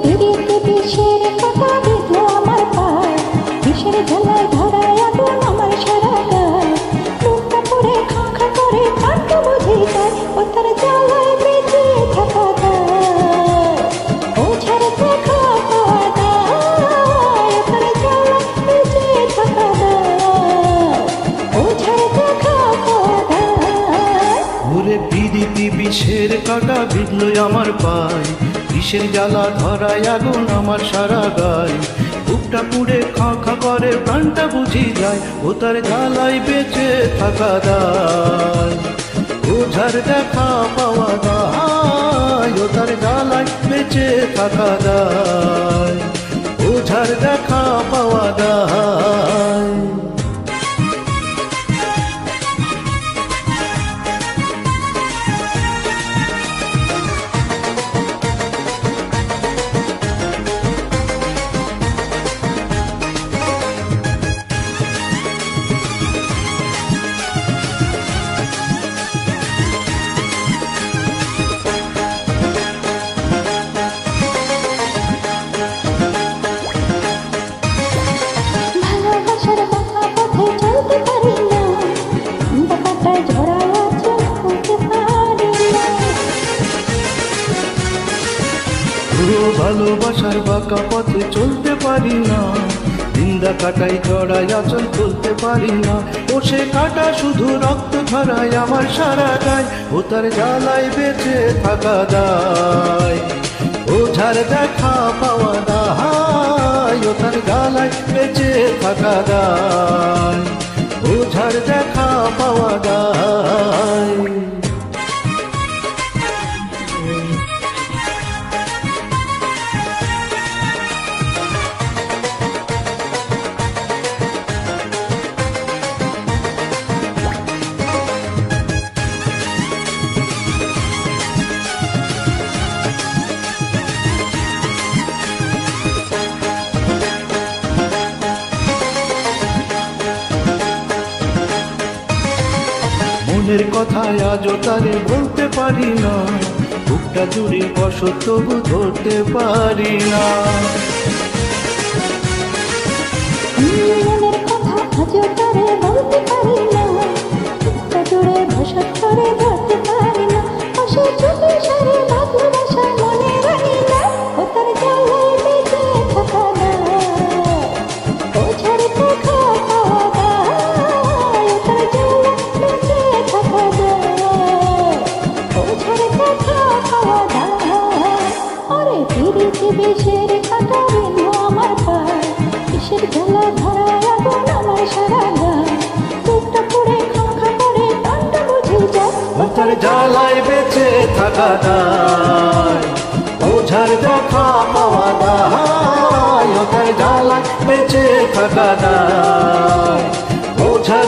পিড়িতে বিষের কাঁটা বিঁধলো আমার পায়, বিষের ঝালায় ধরায় আগুন আমার সারা গায়। বুকটা পুড়ে খা খা করে প্রাণটা বুঝে যায়, ও তার জ্বালায় বেঁচে থাকা দায়। ওঝার দেখা পাওয়া দায়, ও তার জ্বালায় বেঁচে থাকা দায়। ওঝার দেখা পাওয়া দায়। ওরে পিড়িতি বিষের কাঁটা বিঁধলো আমার পায়, বিষের জ্বালা ধরায় আগুন আমার সারা গায়। বুকটা পুড়ে খা খা করে প্রাণটা বুঝি যায়, ও তার জ্বালায় বেঁচে থাকা দায়। ওঝার দেখা পাওয়া দায়, ও তার জ্বালায় বেঁচে থাকা দায়। ওঝার দেখা পাওয়া দায়। ভালোবাসার বাঁকা পথে চলতে পারি না, বাঁকাটায় ঝরায় আছে খুলতে পারি না। ভালোবাসার বাঁকা পথে চলতে পারি না, নিন্দা কাটাই জড়াই আচল খুলতে পারি না। ও সে কাটা শুধু রক্ত ঝরায় আমার সারা গায়, ও তার জ্বালায় বেঁচে থাকা দায়। ওঝার দেখা পাওয়া দায়, ও তার জ্বালায় বেঁচে থাকা দায়। ওঝার দেখা পাওয়া দায়। মনের কথা আজও তারে বলতে পারি না, বুকটা জুড়ে বসত তবু ধরতে পারি না। মনের কথা আজও তারে বলতে পারি না, বুকটা জুড়ে বসত করে ধরতে পারি না। পাশে চোখে সারে ভালোবাসা মনে রাখি না, ও তার জ্বালায় বেঁচে থাকা দায়। ওঝার দেখা পাওয়া দায়, ও তার জ্বালায় বেঁচে থাকা দায়। ওঝার দেখা পাওয়া দায়। ওরে পিড়িতে বিষের কাঁটা বিঁধলো আমার পায়, বিষের ঝালা ধরায় আগুন আমার সারা গায়। বুকটা পুড়ে খা খা করে প্রাণটা বুঝে যায়, ও তার জ্বালায় বেঁচে থাকা দায়। ওঝার দেখা পাওয়া দায়, ও তার জ্বালায় বেঁচে থাকা দায়। ওঝার